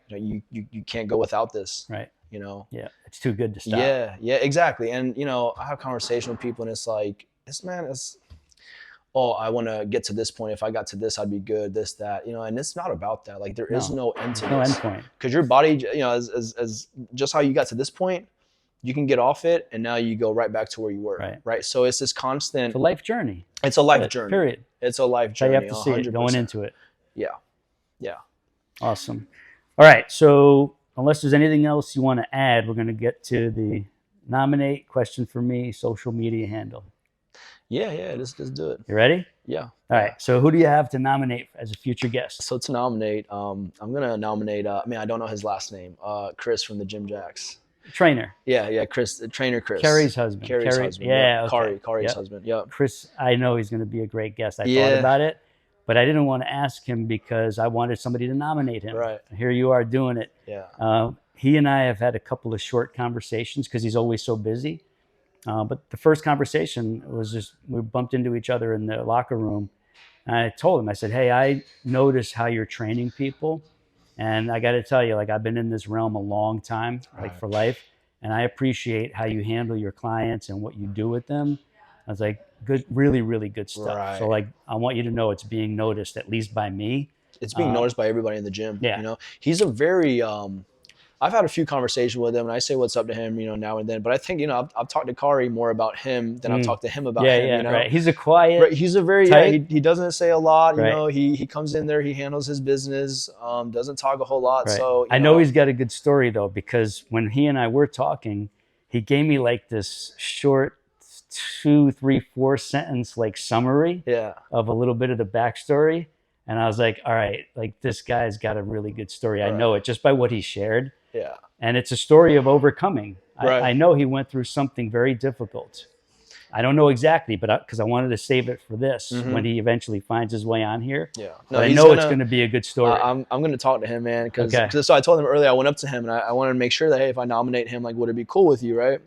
you know, you can't go without this. Right. You know. Yeah. It's too good to stop. Yeah. Exactly. And, you know, I have conversation with people, and it's like, I want to get to this point. If I got to this, I'd be good, this, that, you know, and it's not about that. Like there is no end to this. No end point. Because your body, you know, as just how you got to this point, you can get off it and now you go right back to where you were. Right. Right. So it's this constant. It's a life journey. It's a life journey. Period. It's a life So journey. you have to see 100%. it going into it. Yeah. Yeah. Awesome. All right. So unless there's anything else you want to add, we're going to get to the nominate question for me social media handle. Yeah. Let's do it. You ready? Yeah. All right. So who do you have to nominate as a future guest? So to nominate, I'm gonna nominate. I don't know his last name. Chris from the Gym Jacks. Trainer. Yeah. Chris, trainer Chris. Kerry's husband. Kerry's husband. Yeah. Okay. Kari's Yep. husband. Yeah. Chris, I know he's going to be a great guest. I Yeah. thought about it, but I didn't want to ask him because I wanted somebody to nominate him. Right. Here you are doing it. Yeah. He and I have had a couple of short conversations because he's always so busy. But the first conversation was just, we bumped into each other in the locker room. And I told him, I said, hey, I notice how you're training people. And I got to tell you, like, I've been in this realm a long time, like for life. And I appreciate how you handle your clients and what you do with them. I was like, good, really, really good stuff. Right. So like, I want you to know it's being noticed, at least by me. It's being noticed by everybody in the gym. Yeah. You know, he's a very, I've had a few conversations with him and I say what's up to him, now and then, but I think, I've talked to Kari more about him than I've talked to him about him. Yeah, right. He's a quiet, right. He's a very, he doesn't say a lot, Right. he comes in there, he handles his business, doesn't talk a whole lot. Right. So I know he's got a good story though, because when he and I were talking, he gave me like this short 2, 3, 4 sentence like summary of a little bit of the backstory. And I was like, all right, like this guy's got a really good story. I know it just by what he shared. Yeah. And it's a story of overcoming. Right. I know he went through something very difficult. I don't know exactly, but because I wanted to save it for this when he eventually finds his way on here. Yeah. No, I know it's going to be a good story. I'm going to talk to him, man. Because so I told him earlier, I went up to him and I wanted to make sure that, hey, if I nominate him, like, would it be cool with you, right?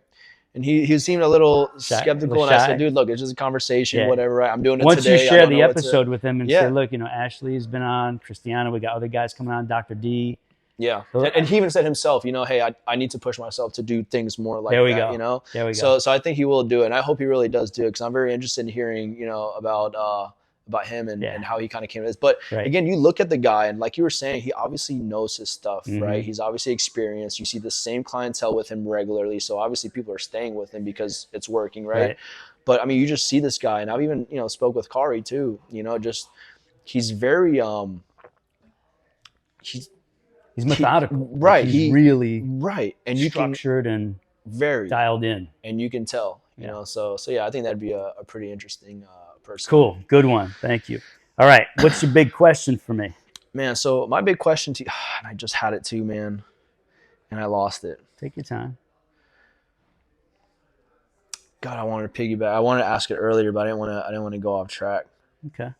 And he seemed a little skeptical, and I said, dude, look, it's just a conversation, whatever, right? I'm doing it Once today. Once you share the episode with him and say, look, Ashley's been on, Christiana, we got other guys coming on, Dr. D. Yeah. And he even said himself, hey, I need to push myself to do things more like there we that, go. There we go. So I think he will do it. And I hope he really does do it because I'm very interested in hearing, about him and how he kind of came to this. But again, you look at the guy and like you were saying, he obviously knows his stuff, right? He's obviously experienced. You see the same clientele with him regularly. So obviously people are staying with him because it's working, right? But I mean, you just see this guy, and I've even, spoke with Kari too, just he's very, he's methodical. Right. He's really and structured and very dialed in. And you can tell, you know, so yeah, I think that'd be a pretty interesting person. Cool. Good one. Thank you. All right. What's your big question for me? Man, so my big question to you, and I just had it too, man, and I lost it. Take your time. God, I wanted to piggyback. I wanted to ask it earlier, but I didn't want to go off track. Okay.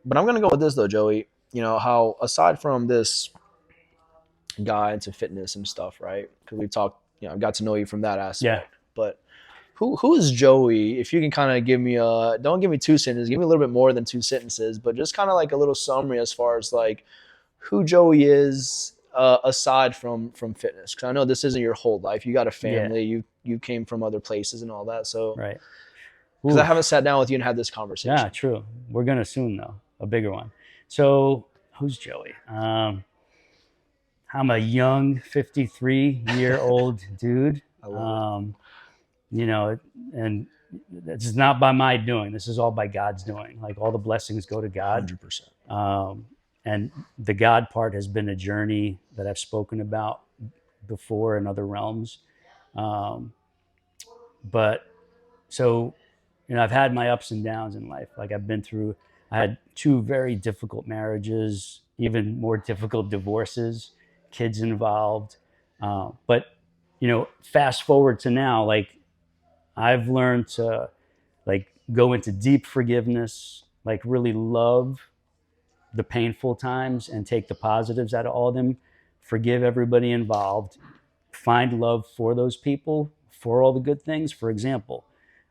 But I'm going to go with this though, Joey. How aside from this guy into fitness and stuff, right? Because we've talked, I've got to know you from that aspect. Yeah. But who is Joey? If you can kind of give me don't give me 2 sentences, give me a little bit more than 2 sentences, but just kind of like a little summary as far as like who Joey is aside from fitness. Because I know this isn't your whole life. You got a family. Yeah. You came from other places and all that. So right. Because I haven't sat down with you and had this conversation. Yeah, true. We're gonna soon though, a bigger one. So who's Joey? I'm a young 53-year-old dude. And this is not by my doing. This is all by God's doing. Like all the blessings go to God. 100%. And the God part has been a journey that I've spoken about before in other realms. But so, I've had my ups and downs in life. Like I had 2 very difficult marriages, even more difficult divorces, kids involved. But, fast forward to now, like I've learned to like go into deep forgiveness, like really love the painful times and take the positives out of all of them, forgive everybody involved, find love for those people, for all the good things. For example,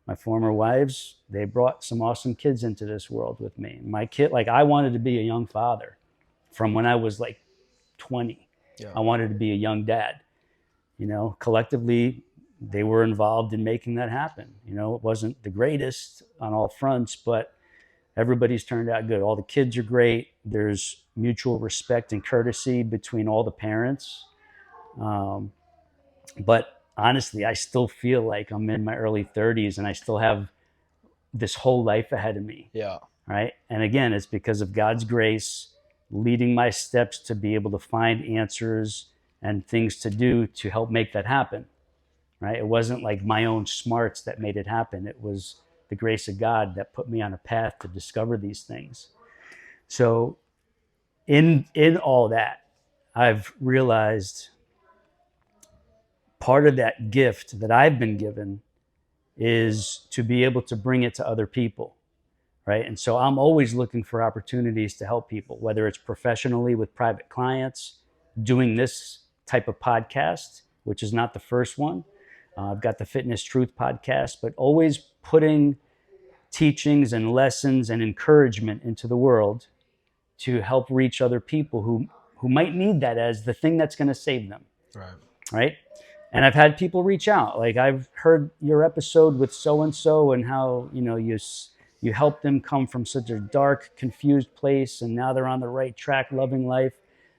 my former wives, they brought some awesome kids into this world with me. My kid, like I wanted to be a young father from when I was like 20. Yeah. I wanted to be a young dad. Collectively, they were involved in making that happen. It wasn't the greatest on all fronts, but everybody's turned out good. All the kids are great. There's mutual respect and courtesy between all the parents. But honestly, I still feel like I'm in my early 30s and I still have this whole life ahead of me. Yeah. Right. And again, it's because of God's grace leading my steps to be able to find answers and things to do to help make that happen. Right. It wasn't like my own smarts that made it happen. It was the grace of God that put me on a path to discover these things. So in all that, I've realized part of that gift that I've been given is to be able to bring it to other people. Right. And so I'm always looking for opportunities to help people, whether it's professionally with private clients, doing this type of podcast, which is not the first one. I've got the Fitness Truth podcast, but always putting teachings and lessons and encouragement into the world to help reach other people who might need that as the thing that's going to save them. Right. Right. And I've had people reach out. Like, I've heard your episode with so-and-so and how, you helped them come from such a dark, confused place, and now they're on the right track, loving life.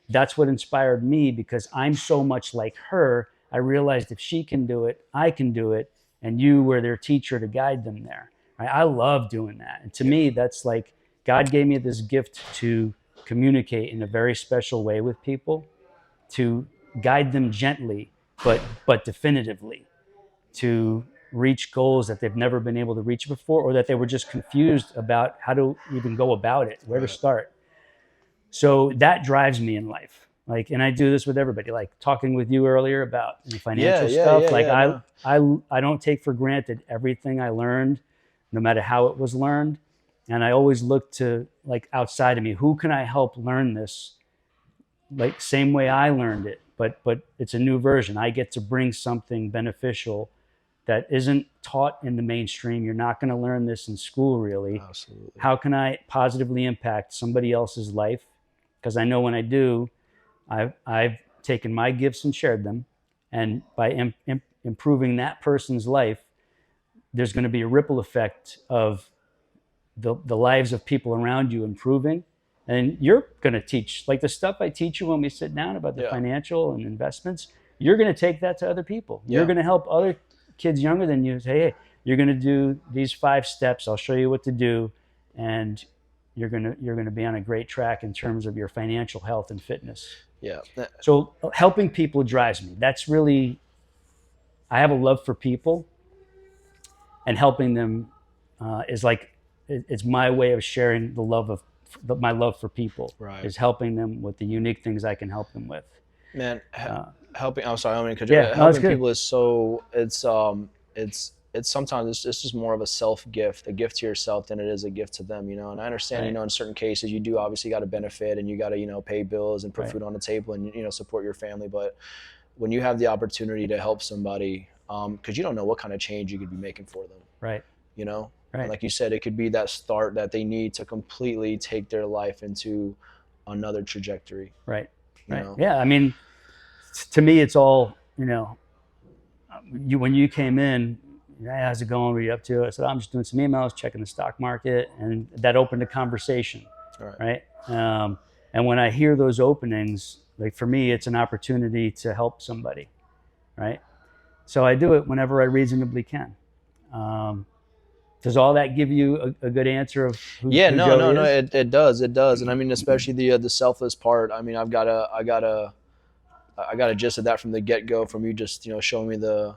That's what inspired me, because I'm so much like her. I realized if she can do it, I can do it, and you were their teacher to guide them there. Right? I love doing that. And to me, that's like God gave me this gift to communicate in a very special way with people, to guide them gently, but definitively, to reach goals that they've never been able to reach before, or that they were just confused about how to even go about it, where to start. So that drives me in life. Like, and I do this with everybody, like talking with you earlier about financial stuff. I don't take for granted everything I learned, no matter how it was learned. And I always look to, like, outside of me, who can I help learn this? Like, same way I learned it, but it's a new version. I get to bring something beneficial that isn't taught in the mainstream. You're not going to learn this in school, really. Absolutely. How can I positively impact somebody else's life? Because I know when I do, I've taken my gifts and shared them. And by improving that person's life, there's going to be a ripple effect of the lives of people around you improving. And you're going to teach, like the stuff I teach you when we sit down about the financial and investments, you're going to take that to other people. You're going to help other kids younger than you say, hey, you're going to do these 5 steps. I'll show you what to do. And you're going to be on a great track in terms of your financial health and fitness. Yeah. So helping people drives me. That's really, I have a love for people, and helping them is like, it's my way of sharing the love of my love for people. Right. Is helping them with the unique things I can help them with. Man, helping. I'm sorry, I mean, helping people is so. It's sometimes it's just more of a self gift, a gift to yourself, than it is a gift to them. And I understand. Right. In certain cases, you do obviously got to benefit, and you got to pay bills and put food on the table, and support your family. But when you have the opportunity to help somebody, because you don't know what kind of change you could be making for them. Right. Right. And like you said, it could be that start that they need to completely take their life into another trajectory. Right. You know? Yeah. I mean, to me, it's all, when you came in, hey, how's it going? What are you up to? I said, I'm just doing some emails, checking the stock market. And that opened a conversation. Right. And when I hear those openings, like, for me, it's an opportunity to help somebody. Right. So I do it whenever I reasonably can. Does all that give you a good answer of who Joe is? It does. And I mean, especially the selfless part. I mean, I got a gist of that from the get-go, from you just showing me the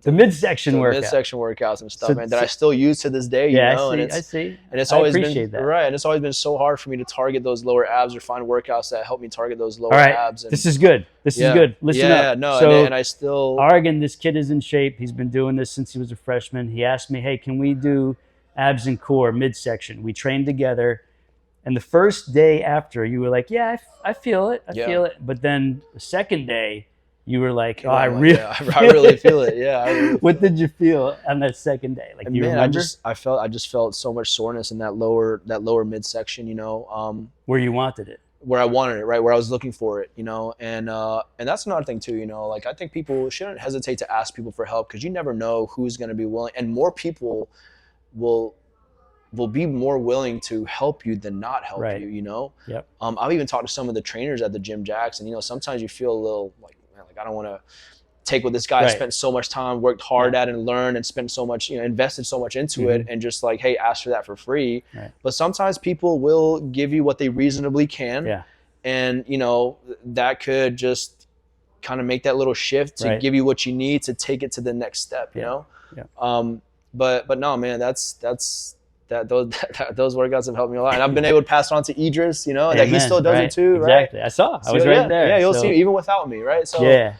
midsection workouts and stuff, man, that I still use to this day. I see. And it's always been that. Right, and it's always been so hard for me to target those lower abs, or find workouts that help me target those lower abs. And this is good. Listen up. And I still. Argen, this kid is in shape. He's been doing this since he was a freshman. He asked me, hey, can we do abs and core midsection? We trained together. And the first day after, you were like, yeah, I feel it. I feel it. But then the second day, you were like, oh, I really feel it. Yeah. What did you feel on that second day? Like, do you remember? I just felt so much soreness in that lower midsection, where you wanted it. Where I wanted it, right? Where I was looking for it, and that's another thing too, like, I think people shouldn't hesitate to ask people for help, because you never know who's going to be willing, and more people will be more willing to help you than not help you, Yep. I've even talked to some of the trainers at the Gym Jacks, and sometimes you feel a little like, man, like I don't want to take what this guy spent so much time, worked hard at and learned and spent so much, invested so much into it, and just like, hey, ask for that for free. But sometimes people will give you what they reasonably can. And, that could just kind of make that little shift to give you what you need to take it to the next step, you know? But no, man, those workouts have helped me a lot. And I've been able to pass it on to Idris, that he still does it too, right? Exactly. I was right there. Yeah, you'll see even without me, right? So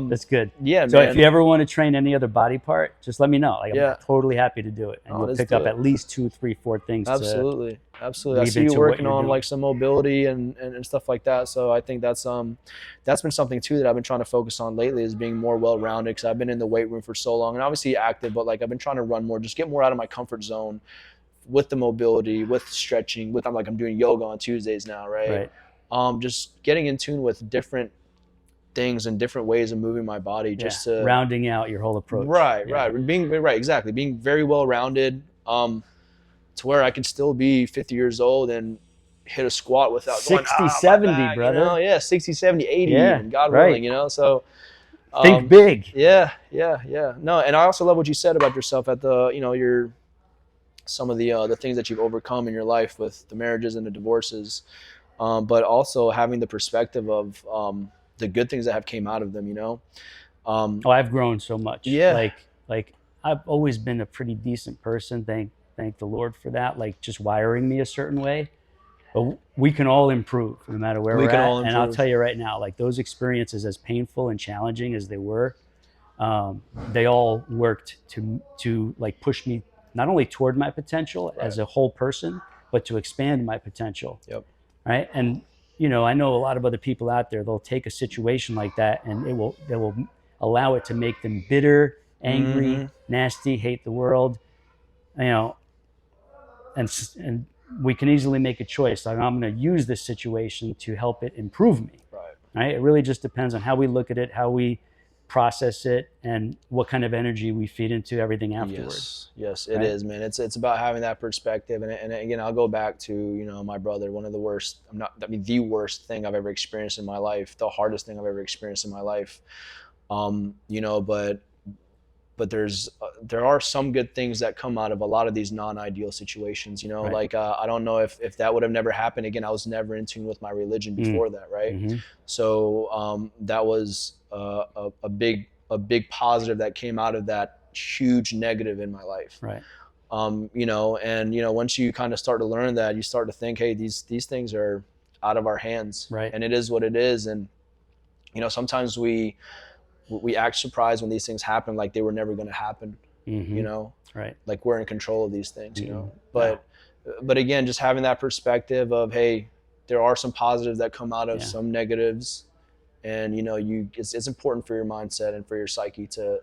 that's good. Yeah, so man. If you ever want to train any other body part, just let me know. Like, I'm totally happy to do it. And you'll pick up at least 2, 3, 4 things. Absolutely. I see you working on like some mobility and stuff like that. So I think that's been something too that I've been trying to focus on lately, is being more well-rounded, because I've been in the weight room for so long and obviously active, but like I've been trying to run more, just get more out of my comfort zone with the mobility, with stretching, I'm doing yoga on Tuesdays now, right? Just getting in tune with different things and different ways of moving my body, just to rounding out your whole approach. Being very well rounded, to where I can still be 50 years old and hit a squat without 60, going, 70, brother. 60, 70, 80, even, God willing, so think big. No, and I also love what you said about yourself at the some of the things that you've overcome in your life with the marriages and the divorces, but also having the perspective of the good things that have came out of them, I've grown so much. Like I've always been a pretty decent person. Thank the Lord for that. Like, just wiring me a certain way. But we can all improve no matter where we're at. And I'll tell you right now, like, those experiences, as painful and challenging as they were, they all worked to like push me not only toward my potential as a whole person, but to expand my potential. Right. And I know a lot of other people out there, they'll take a situation like that and they will allow it to make them bitter, angry, nasty, hate the world, and we can easily make a choice. Like, I'm going to use this situation to help it improve me. Right? It really just depends on how we look at it, how we process it, and what kind of energy we feed into everything afterwards. Yes, it is, man. It's about having that perspective. And again, I'll go back to, my brother, one of the worst, the worst thing I've ever experienced in my life, the hardest thing I've ever experienced in my life. But there are some good things that come out of a lot of these non-ideal situations, like I don't know if that would have never happened. Again, I was never in tune with my religion before that, right? So that was a big positive that came out of that huge negative in my life, right? Once you kind of start to learn that, you start to think, hey, these things are out of our hands, right? And it is what it is. And sometimes we act surprised when these things happen, like they were never going to happen, right? Like we're in control of these things, but again, just having that perspective of, hey, there are some positives that come out of some negatives, and it's important for your mindset and for your psyche to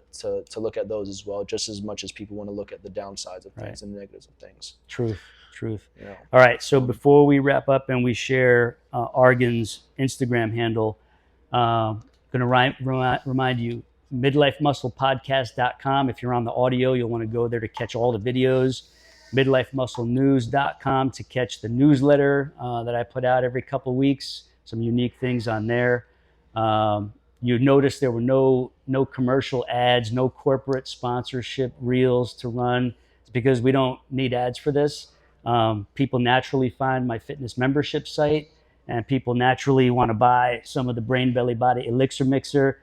look at those as well, just as much as people want to look at the downsides of things and the negatives of things. Truth. All right, so before we wrap up and we share Argen's Instagram handle, going to remind you, MIDLIFEMUSCLEPodcast.com. If you're on the audio, you'll want to go there to catch all the videos. MIDLIFEMUSCLENews.com to catch the newsletter that I put out every couple of weeks. Some unique things on there. You notice there were no commercial ads, no corporate sponsorship reels to run. It's because we don't need ads for this. People naturally find my fitness membership site, and people naturally want to buy some of the Brain Belly Body Elixir Mixer.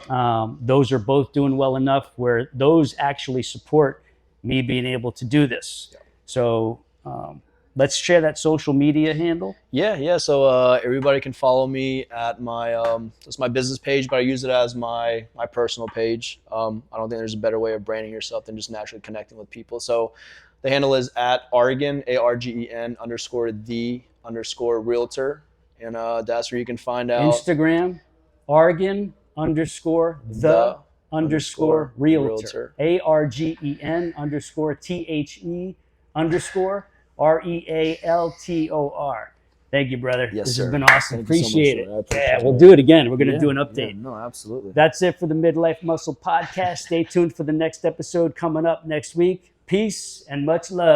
Those are both doing well enough where those actually support me being able to do this. So let's share that social media handle. Yeah. So everybody can follow me at my it's my business page, but I use it as my personal page. I don't think there's a better way of branding yourself than just naturally connecting with people. So the handle is at Argen, ARGEN_the_realtor. And that's where you can find out. Instagram, Argen _the_realtor. ARGEN_THE_REALTOR. Thank you, brother. Yes, this sir. has been awesome. Appreciate it. Appreciate we'll do it again. We're going to do an update. Yeah, no, absolutely. That's it for the Midlife Muscle Podcast. Stay tuned for the next episode coming up next week. Peace and much love.